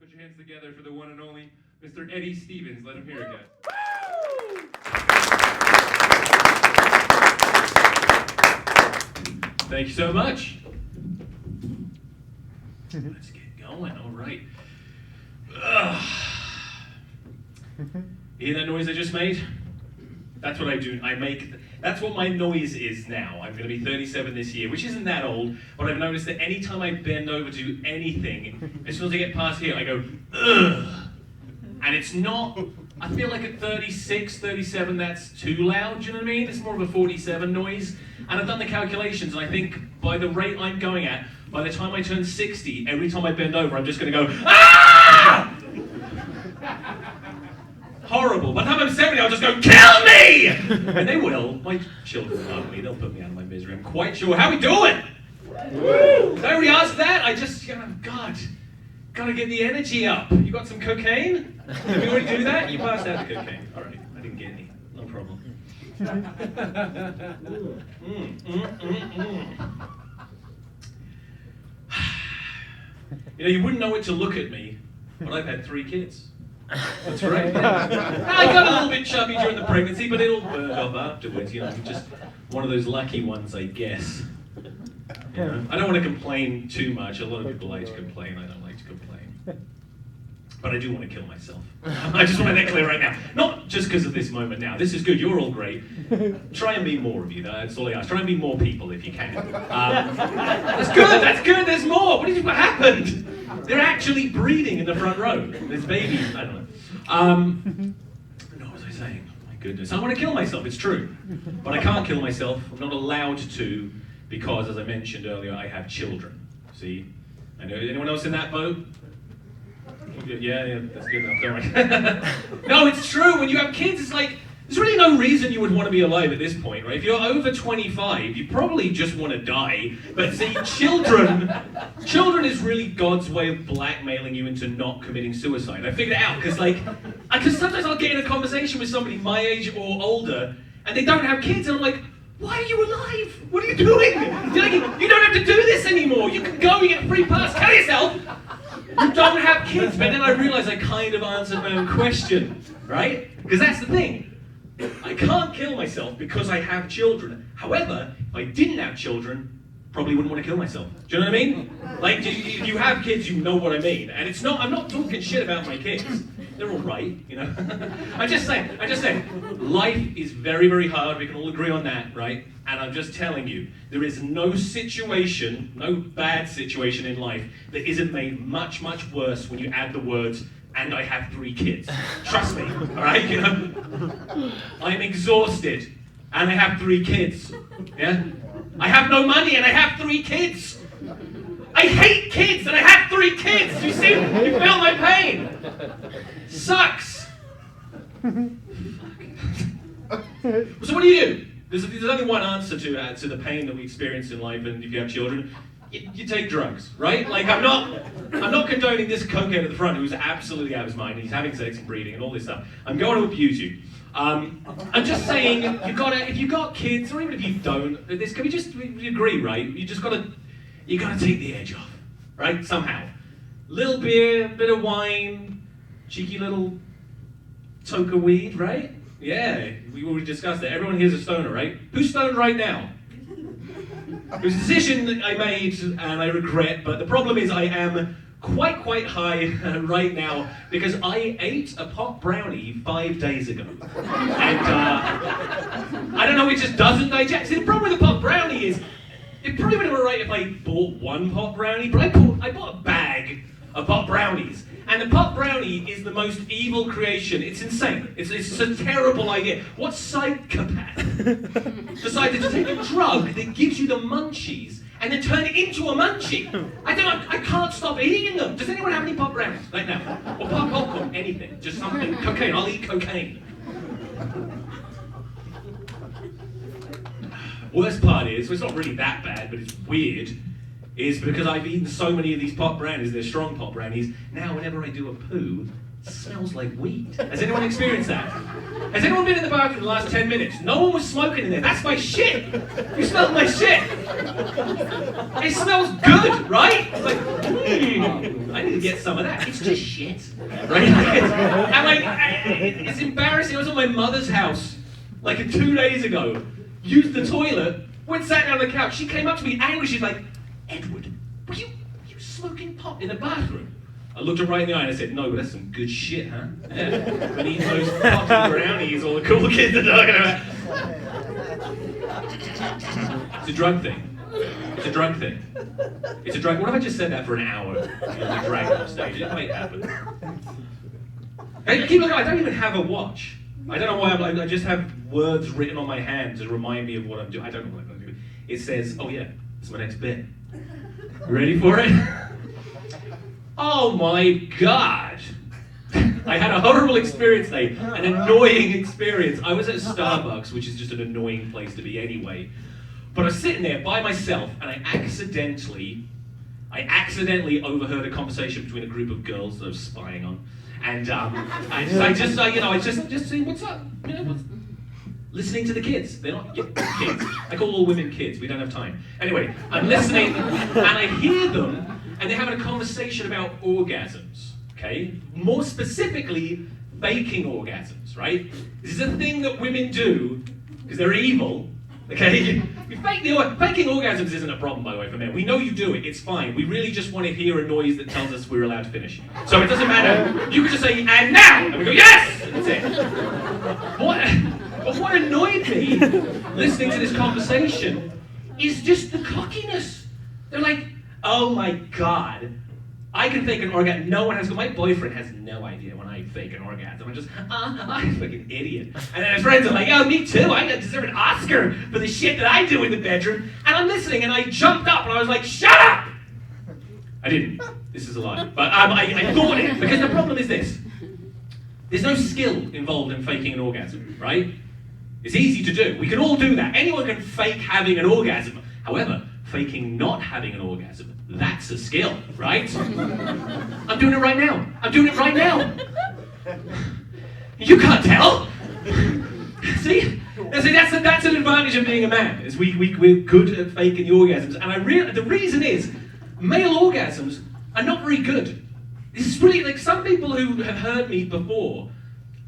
Put your hands together for the one and only Mr. Eddie Stevens. Let him hear it, guys. Thank you so much. Let's get going. All right. You hear that noise I just made? That's what I do. That's what my noise is now. I'm going to be 37 this year, which isn't that old, but I've noticed that anytime I bend over to do anything, as soon as I get past here, I go, ugh. And it's not, I feel like at 36, 37, that's too loud, do you know what I mean? It's more of a 47 noise. And I've done the calculations, and I think by the rate I'm going at, by the time I turn 60, every time I bend over, I'm just going to go, ah! Horrible. By the time I'm 70, I'll just go, kill me! And they will. My children love me. They'll put me out of my misery. I'm quite sure. How we doing? Woo! Did I already ask that? I just, God, gotta get the energy up. You got some cocaine? Did we already do that? You passed out the cocaine. All right. I didn't get any. No problem. You know, you wouldn't know it to look at me, but I've had 3 kids. That's right. I got a little bit chubby during the pregnancy, but it'll burn up afterwards. You know, I'm just one of those lucky ones, I guess. You know? I don't want to complain too much. A lot of people like to complain. I don't like to complain. But I do want to kill myself. I just want to make that clear right now. Not just because of this moment now. This is good. You're all great. Try and be more of you. That's all I ask. Try and be more people if you can. That's good. That's good. There's more. What happened? They're actually breeding in the front row. There's babies. I don't know. What was I saying? Oh my goodness. I want to kill myself. It's true. But I can't kill myself. I'm not allowed to because, as I mentioned earlier, I have children. See? I know. Anyone else in that boat? Yeah, that's good enough, don't worry. No, it's true. When you have kids, it's like, there's really no reason you would want to be alive at this point, right? If you're over 25, you probably just want to die. But see, children is really God's way of blackmailing you into not committing suicide. I figured it out, because sometimes I'll get in a conversation with somebody my age or older, and they don't have kids, and I'm like, why are you alive? What are you doing? You don't have to do this anymore. You can go, you get a free pass, kill yourself. You don't have kids. But then I realized I kind of answered my own question, right? Because that's the thing. I can't kill myself because I have children. However, if I didn't have children, probably wouldn't want to kill myself. Do you know what I mean? Like, if you have kids, you know what I mean. And I'm not talking shit about my kids. They're all right, you know. I'm just saying, life is very, very hard. We can all agree on that, right? And I'm just telling you, there is no situation, no bad situation in life that isn't made much, much worse when you add the words, and I have 3 kids. Trust me, all right? You know, I'm exhausted, and I have 3 kids. Yeah? I have no money, and I have 3 kids. I hate kids, and I have 3 kids. You see? You feel my pain. Sucks. So what do you do? There's only one answer to the pain that we experience in life, and if you have children, you take drugs, right? Like I'm not condoning this cokehead at the front who's absolutely out of his mind. He's having sex and breeding and all this stuff. I'm going to abuse you. I'm just saying if you've got kids, or even if you don't, we agree, right? You gotta take the edge off, right? Somehow. Little beer, bit of wine, cheeky little toke of weed, right? Yeah, we already discussed it. Everyone here's a stoner, right? Who's stoned right now? It was a decision that I made and I regret, but the problem is I am quite high right now because I ate a pot brownie 5 days ago. And I don't know, it just doesn't digest. See, the problem with the pot brownie is, it probably would have been right if I bought 1 pot brownie, but I bought a bag of pot brownies. And the pot brownie is the most evil creation. It's insane. It's a terrible idea. What psychopath decided to take a drug that gives you the munchies and then turn it into a munchie? I can't stop eating them. Does anyone have any pot brownies right now? Or pot popcorn? Anything. Just something. Cocaine. I'll eat cocaine. Worst part is, well, it's not really that bad, but it's weird, is because I've eaten so many of these pot brownies, they're strong pot brownies, now whenever I do a poo, it smells like weed. Has anyone experienced that? Has anyone been in the bathroom in the last 10 minutes? No one was smoking in there. That's my shit. You smelled my shit. It smells good, right? It's like, I need to get some of that. It's just shit, right? I'm like, it's embarrassing. I was at my mother's house like 2 days ago, used the toilet, went sat down on the couch. She came up to me angry. She's like, Edward, were you smoking pot in the bathroom? I looked her right in the eye and I said, no, but that's some good shit, huh? Yeah. Been eating those fucking brownies all the cool kids are talking about. It's a drug thing. It's a drug thing. It's a drug. What if I just said that for an hour? The drag on stage. It didn't make it happen. I keep looking. I don't even have a watch. I don't know why. I just have words written on my hand to remind me of what I'm doing. I don't know what I'm going to do. It says, "Oh yeah, it's my next bit." You ready for it? Oh my God! I had a horrible experience today, an annoying experience. I was at Starbucks, which is just an annoying place to be anyway. But I was sitting there by myself, and I accidentally overheard a conversation between a group of girls that I was spying on, and I just see what's up, listening to the kids. They're not kids. I call all women kids. We don't have time. Anyway, I'm listening, and I hear them, and they're having a conversation about orgasms. Okay, more specifically, faking orgasms. Right? This is a thing that women do because they're evil. Okay, faking orgasms isn't a problem, by the way, for men. We know you do it, it's fine. We really just want to hear a noise that tells us we're allowed to finish. So it doesn't matter. You could just say, and now! And we go, yes! That's it. But what annoyed me, listening to this conversation, is just the cockiness. They're like, oh my God, I can fake an orgasm. No one has, my boyfriend has no idea when I fake an orgasm. I'm just, I'm a fucking idiot. And then his friends are like, oh, me too. I deserve an Oscar for the shit that I do in the bedroom. And I'm listening and I jumped up and I was like, shut up! I didn't. This is a lie. But I thought it, because the problem is this. There's no skill involved in faking an orgasm, right? It's easy to do. We can all do that. Anyone can fake having an orgasm. However, faking not having an orgasm, that's a skill, right? I'm doing it right now. I'm doing it right now. You can't tell. See, that's an advantage of being a man. Is we're good at faking the orgasms, and the reason is male orgasms are not very good. This is really like some people who have heard me before.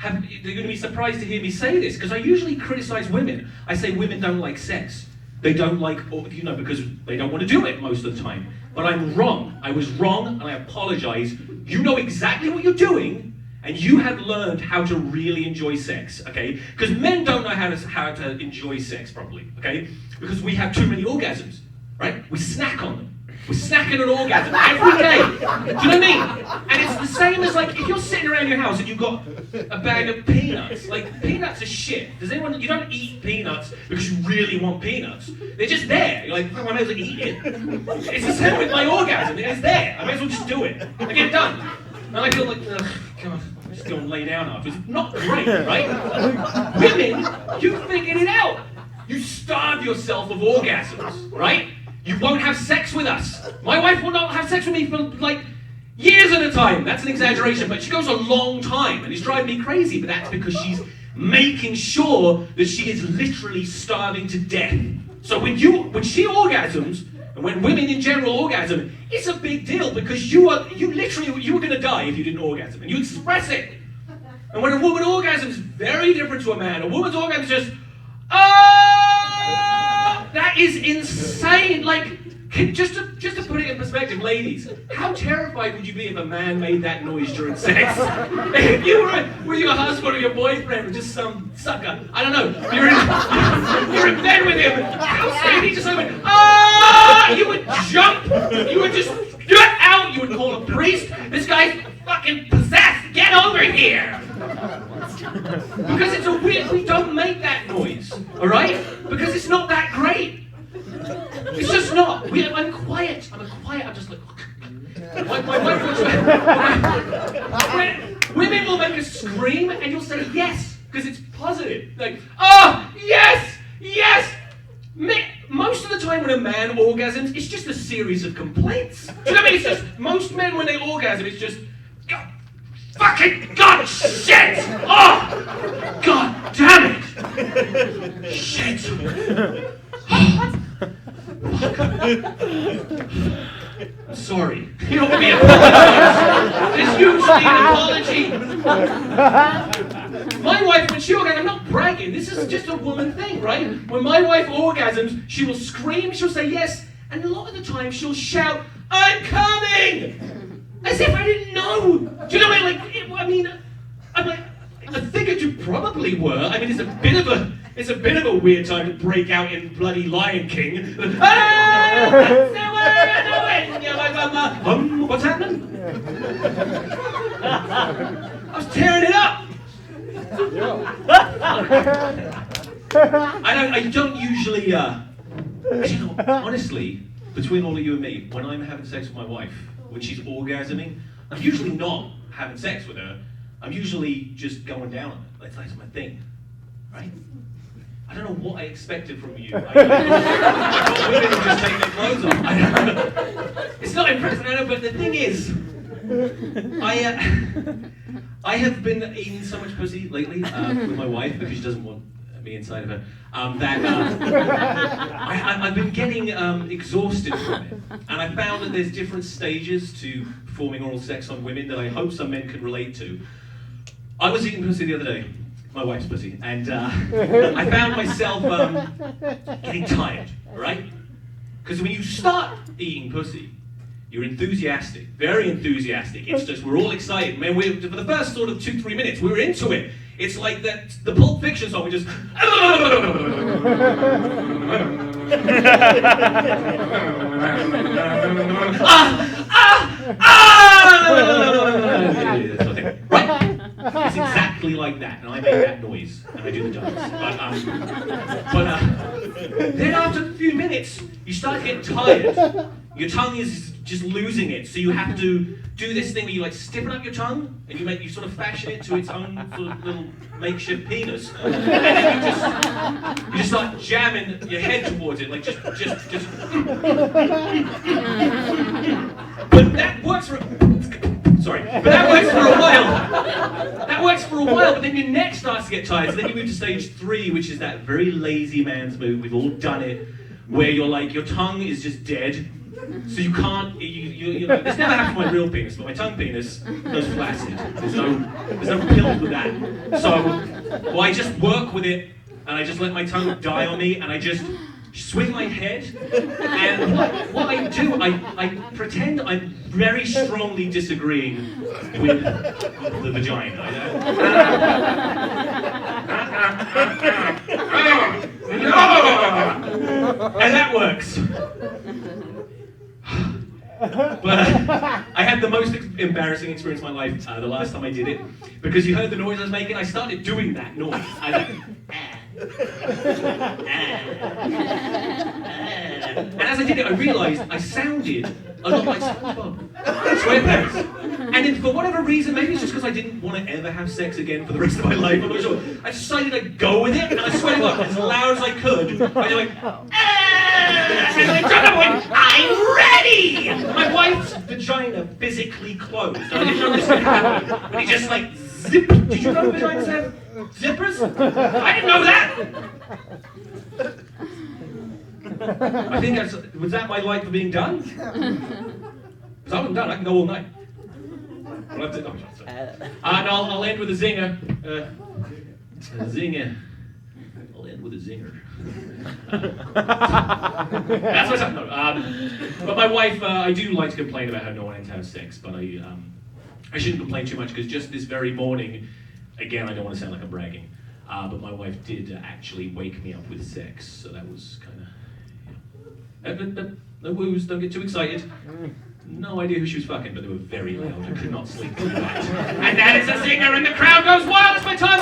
They're going to be surprised to hear me say this because I usually criticize women. I say women don't like sex. They don't like, because they don't want to do it most of the time. But I'm wrong. I was wrong, and I apologize. You know exactly what you're doing, and you have learned how to really enjoy sex, okay? Because men don't know how to enjoy sex properly, okay? Because we have too many orgasms, right? We snack on them. We're snacking an orgasm every day. Do you know what I mean? And it's the same as like if you're sitting around your house and you've got a bag of peanuts. Like peanuts are shit. You don't eat peanuts because you really want peanuts. They're just there. You're like, oh, I may as well eat it. It's the same with my orgasm. It's there. I may as well just do it. I get it done. And I feel like, God, I'm just going to lay down after. It's not great, right? Women, you figured it out. You starve yourself of orgasms, right? You won't have sex with us. My wife will not have sex with me for like years at a time. That's an exaggeration, but she goes a long time and it's driving me crazy, but that's because she's making sure that she is literally starving to death. So when she orgasms, and when women in general orgasm, it's a big deal because you were going to die if you didn't orgasm, and you express it. And when a woman orgasms, it's very different to a man. A woman's orgasm is just, that is insane. Like, just to put it in perspective, ladies, how terrified would you be if a man made that noise during sex? If you were with your husband or your boyfriend or just some sucker, I don't know, you're in bed with him, and he just went, you would jump, you would just get out, you would call a priest, this guy's fucking possessed, get over here! Because it's we don't make that noise, alright? Because it's not that great. It's just not. I'm quiet. I'm just like, my wife women will make a scream and you'll say yes, because it's positive. Like, yes! Most of the time when a man orgasms, it's just a series of complaints. Do you know what I mean? It's just, most men when they orgasm, it's just, God, fucking God, shit! Oh, God damn it! Shit! I'm sorry. You don't want me to apologize. There's usually an apology. My wife, when she orgasms, I'm not bragging, this is just a woman thing, right? When my wife orgasms, she will scream, she'll say yes, and a lot of the time she'll shout, "I'm coming!" As if I didn't know. Do you know what I mean? I'm like, I figured you probably were. I mean, it's a bit of a weird time to break out in bloody Lion King. What's happening? I was tearing it up. I don't usually. Honestly, between all of you and me, when I'm having sex with my wife, when she's orgasming, I'm usually not having sex with her. I'm usually just going down on it. That's my thing, right? I don't know what I expected from you. I thought women would just take their clothes off. It's not impressive, I know, but the thing is, I have been eating so much pussy lately with my wife because she doesn't want me inside of her. I've been getting exhausted from it, and I found that there's different stages to performing oral sex on women that I hope some men can relate to. I was eating pussy the other day, my wife's pussy, and I found myself getting tired, right? Because when you start eating pussy, you're enthusiastic, very enthusiastic. It's just, we're all excited. Man, for the first sort of 2-3 minutes, we're into it. It's like the Pulp Fiction song, we just... Right? It's exactly like that, and I make that noise, and I do the dance. But then after a few minutes, you start to get tired. Your tongue is just losing it, so you have to do this thing where you like stiffen up your tongue, and you sort of fashion it to its own sort of little makeshift penis, and then you just start jamming your head towards it, like just. But that works for. Sorry, but that works for a while. That works for a while, but then your neck starts to get tired. So then you move to stage 3, which is that very lazy man's move. We've all done it, where you're like your tongue is just dead. So you can't, this never happened to my real penis, but my tongue penis goes flaccid. There's no pill with that. So, I just work with it, and I just let my tongue die on me, and I just swing my head, and what I do, I pretend I'm very strongly disagreeing with the vagina. And that works. But I had the most embarrassing experience of my life the last time I did it, because you heard the noise I was making. I started doing that noise. I was like, and as I did it, I realised I sounded a lot like SpongeBob SquarePants. And then for whatever reason, maybe it's just because I didn't want to ever have sex again for the rest of my life, I'm not sure. I decided I'd go with it, and I swear to God, as loud as I could, I was like, and I jumped up and went, I'm ready! My wife's vagina physically closed. I didn't know this would happen, but he just like zipped. Did you know vaginas have zippers? I didn't know that! I think was that my life for being done? Because I wasn't done, I can go all night. And I'll end with a zinger. A zinger. I'll end with a zinger. That's what's up. No, but my wife, I do like to complain about her not wanting to have sex, but I shouldn't complain too much because just this very morning, again, I don't want to sound like I'm bragging, but my wife did actually wake me up with sex, so that was kind of, no woos, don't get too excited. No idea who she was fucking, but they were very loud. I could not sleep through that. And that is a zinger, and the crowd goes wild. It's my time.